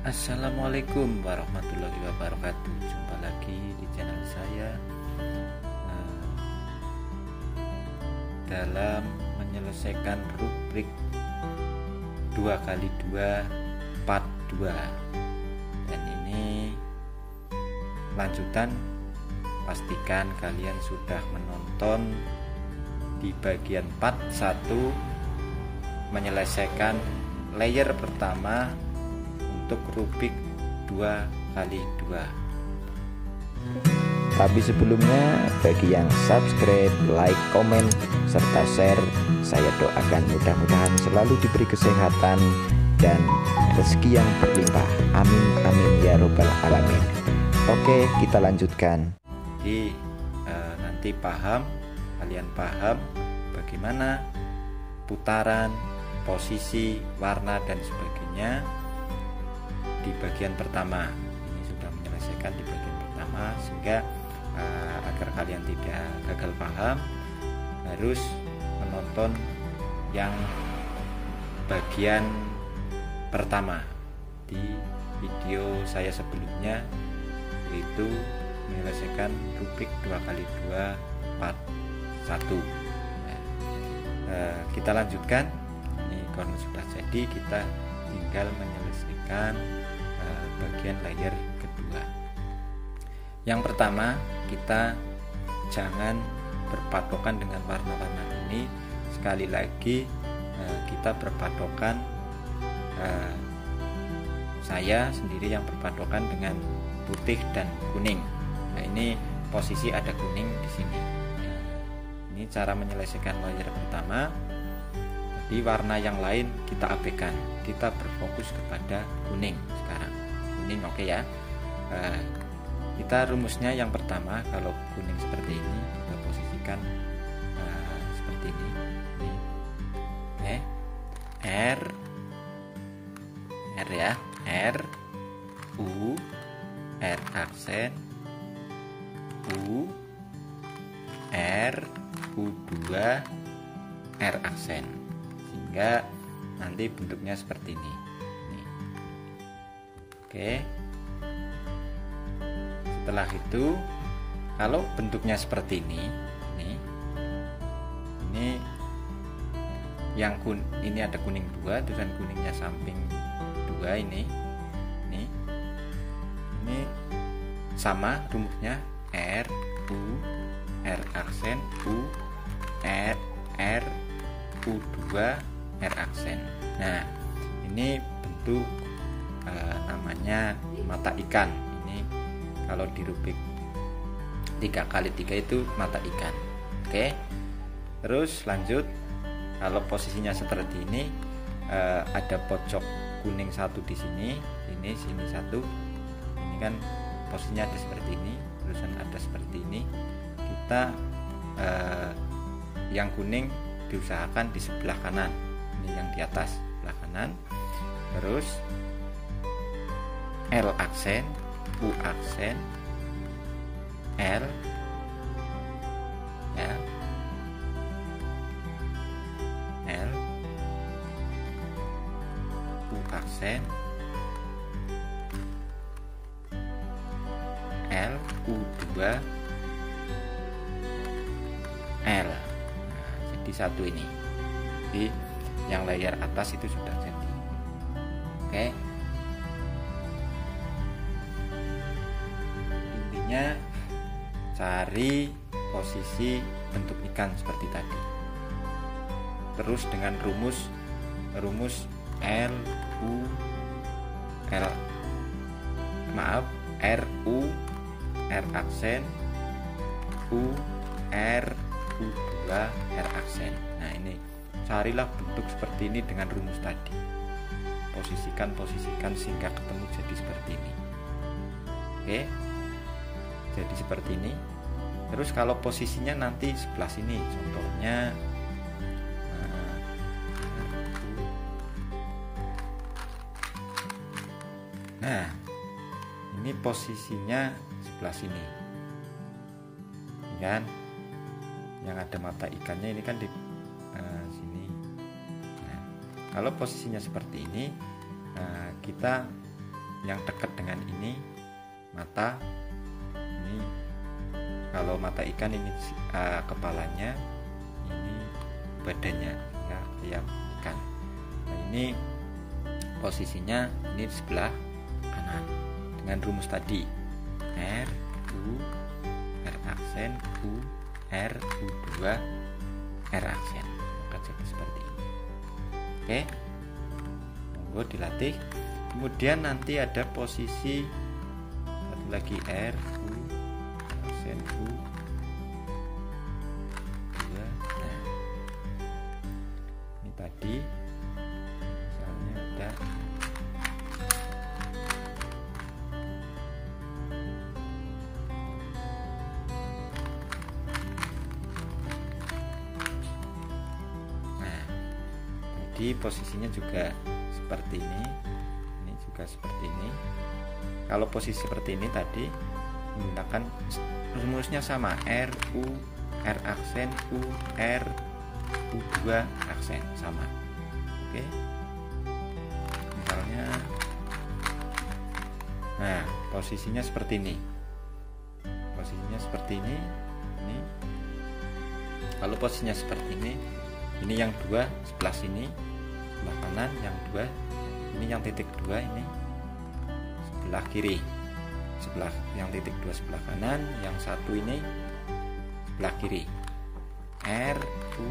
Assalamualaikum warahmatullahi wabarakatuh. Jumpa lagi di channel saya dalam menyelesaikan rubrik 2x2 part 2. Dan ini lanjutan. Pastikan kalian sudah menonton di bagian part 1 menyelesaikan layer pertama untuk rubrik 2x2. Tapi sebelumnya, bagi yang subscribe, like, komen, serta share, saya doakan mudah-mudahan selalu diberi kesehatan dan rezeki yang berlimpah. Amin, amin ya robbal alamin. Oke, kita lanjutkan. Jadi nanti kalian paham bagaimana putaran, posisi, warna dan sebagainya di bagian pertama. Ini sudah menyelesaikan di bagian pertama, sehingga agar kalian tidak gagal paham harus menonton yang bagian pertama di video saya sebelumnya, yaitu menyelesaikan rubrik 2x2 part 1. Kita lanjutkan. Ini karena sudah jadi, kita tinggal menyelesaikan bagian layer kedua. Yang pertama, kita jangan berpatokan dengan warna-warna ini. Sekali lagi kita berpatokan, saya sendiri yang berpatokan dengan putih dan kuning. Nah, ini posisi ada kuning di sini. Ini cara menyelesaikan layer pertama. Di warna yang lain kita abaikan, kita berfokus kepada kuning sekarang. Kuning, oke ya. Kita rumusnya yang pertama, kalau kuning seperti ini kita posisikan seperti ini. Oke. R ya, R U R aksen U R U2 R aksen, sehingga nanti bentuknya seperti ini. Oke. Setelah itu, kalau bentuknya seperti ini yang ini ada kuning 2, tulisan kuningnya samping 2 ini sama rumusnya, R U R aksen U R U2 R aksen. Nah, ini bentuk namanya mata ikan. Ini kalau di rubrik 3x3 itu mata ikan. Oke. Terus lanjut, kalau posisinya seperti ini, ada pojok kuning satu di sini, sini satu. Ini kan posisinya ada seperti ini, terusan ada seperti ini. Kita yang kuning diusahakan di sebelah kanan, ini yang di atas sebelah kanan. Terus L aksen, U aksen, L ya, L U aksen, L U2 L. Jadi satu ini. Jadi yang layer atas itu sudah jadi. Oke. Intinya cari posisi bentuk ikan seperti tadi. Terus dengan rumus R U R aksen U R U2 R aksen. Nah, ini carilah bentuk seperti ini dengan rumus tadi. Posisikan sehingga ketemu jadi seperti ini. Oke. Jadi seperti ini. Terus kalau posisinya nanti sebelah sini, contohnya nah, ini posisinya sebelah sini, kan? yang ada mata ikannya ini kan di sini. Nah, kalau posisinya seperti ini, kita yang dekat dengan ini mata, ini kalau mata ikan ini kepalanya, ini badannya ya, kayak ikan. Nah, ini posisinya ini di sebelah kanan dengan rumus tadi R U R aksen U R U2 R aksen, maka jadi seperti ini. Oke, monggo dilatih. Kemudian nanti ada posisi satu lagi R U aksen U 2. Nah, ini tadi misalnya ada di posisinya juga seperti ini juga seperti ini. Kalau posisi seperti ini tadi menggunakan rumusnya sama R U R aksen U R U2 aksen sama. Oke, misalnya nah posisinya seperti ini, ini kalau posisinya seperti ini yang dua sebelah sini, sebelah kanan, yang dua ini yang titik dua ini sebelah kiri, sebelah yang titik dua sebelah kanan, yang satu ini sebelah kiri. R U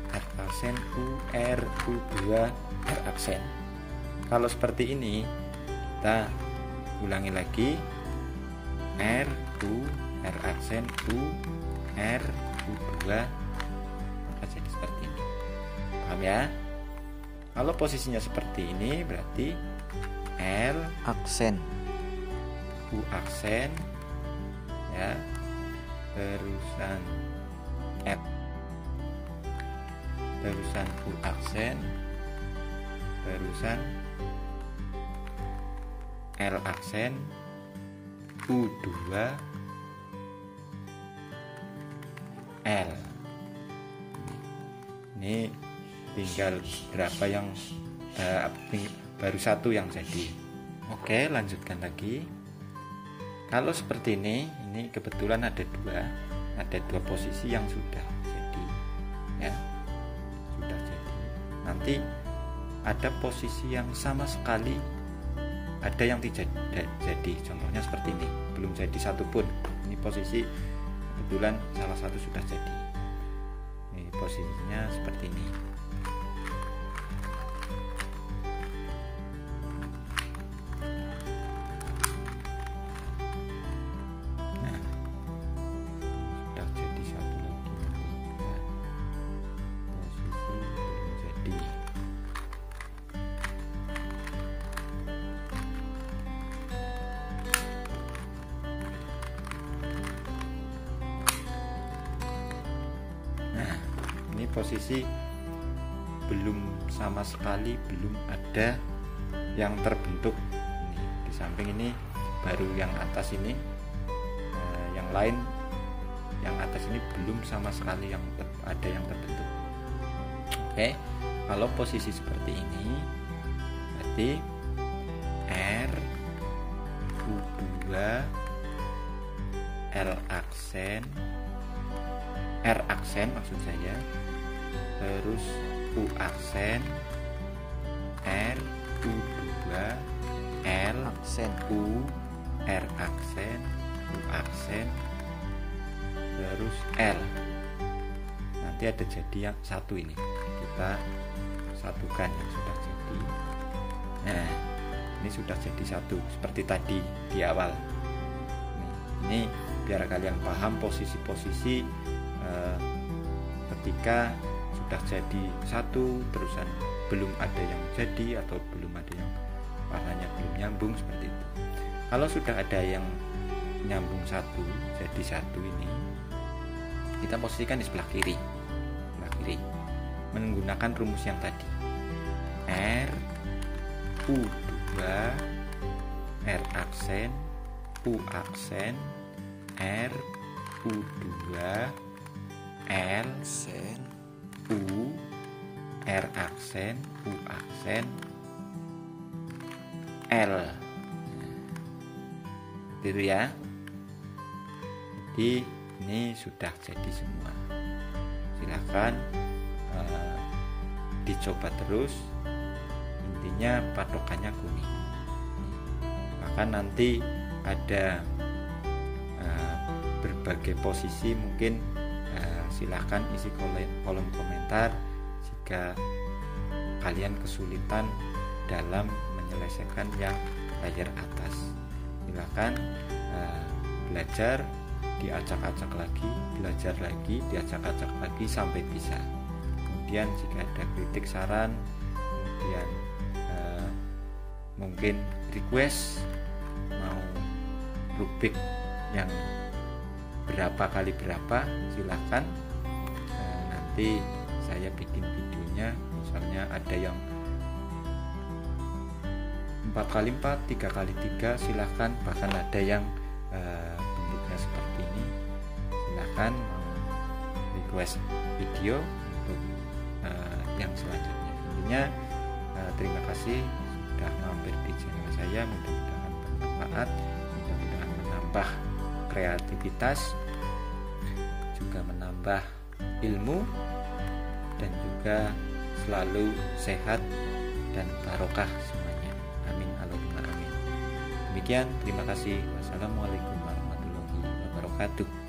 R aksen U R U2 R aksen. Kalau seperti ini kita ulangi lagi, R U R aksen U R U2 jadi seperti ini. Paham ya? Kalau posisinya seperti ini berarti L aksen U aksen ya, terusan F, terusan U aksen, terusan L aksen, U2 L. Ini tinggal berapa yang baru satu yang jadi. Oke, lanjutkan lagi. Kalau seperti ini kebetulan ada dua posisi yang sudah jadi ya, sudah jadi. Nanti ada posisi yang sama sekali ada yang tidak jadi, contohnya seperti ini, belum jadi satu pun. Ini posisi kebetulan salah satu sudah jadi. Posisinya seperti ini. Nah, sudah jadi satu lagi nanti. Nah, posisi belum jadi. Ini posisi belum sama sekali, belum ada yang terbentuk. Ini di samping ini baru yang atas ini, yang lain yang atas ini belum sama sekali yang ada yang terbentuk. Oke, kalau posisi seperti ini berarti R U2 L aksen, R aksen maksud saya, terus U aksen, R U2 L aksen U R aksen, U aksen, terus L. Nanti ada jadi yang satu ini, kita satukan yang sudah jadi. Nah, ini sudah jadi satu seperti tadi di awal. Ini biar kalian paham posisi-posisi ketika sudah jadi satu terusan belum ada yang jadi atau belum ada yang warnanya belum nyambung seperti itu. Kalau sudah ada yang nyambung satu jadi satu, ini kita posisikan di sebelah kiri menggunakan rumus yang tadi, R U2 R aksen U aksen R U2 L aksen, U R aksen U aksen L. Itu ya. Jadi ini sudah jadi semua. Silakan dicoba terus. Intinya patokannya kuning. Bahkan nanti ada berbagai posisi, mungkin silakan isi kolom komentar jika kalian kesulitan dalam menyelesaikan yang layar atas. Silakan belajar, diacak-acak lagi, belajar lagi, diacak-acak lagi sampai bisa. Kemudian jika ada kritik, saran, kemudian mungkin request mau rubrik yang berapa kali berapa, silakan. Nanti saya bikin videonya, misalnya ada yang 4x4, 3x3, silahkan. Bahkan ada yang bentuknya seperti ini, silahkan request video untuk yang selanjutnya. Intinya terima kasih sudah mampir di channel saya, mudah-mudahan bermanfaat, mudah-mudahan menambah kreativitas, juga menambah ilmu, dan juga selalu sehat dan barokah semuanya. Amin Allahumma amin. Demikian, terima kasih. Wassalamualaikum warahmatullahi wabarakatuh.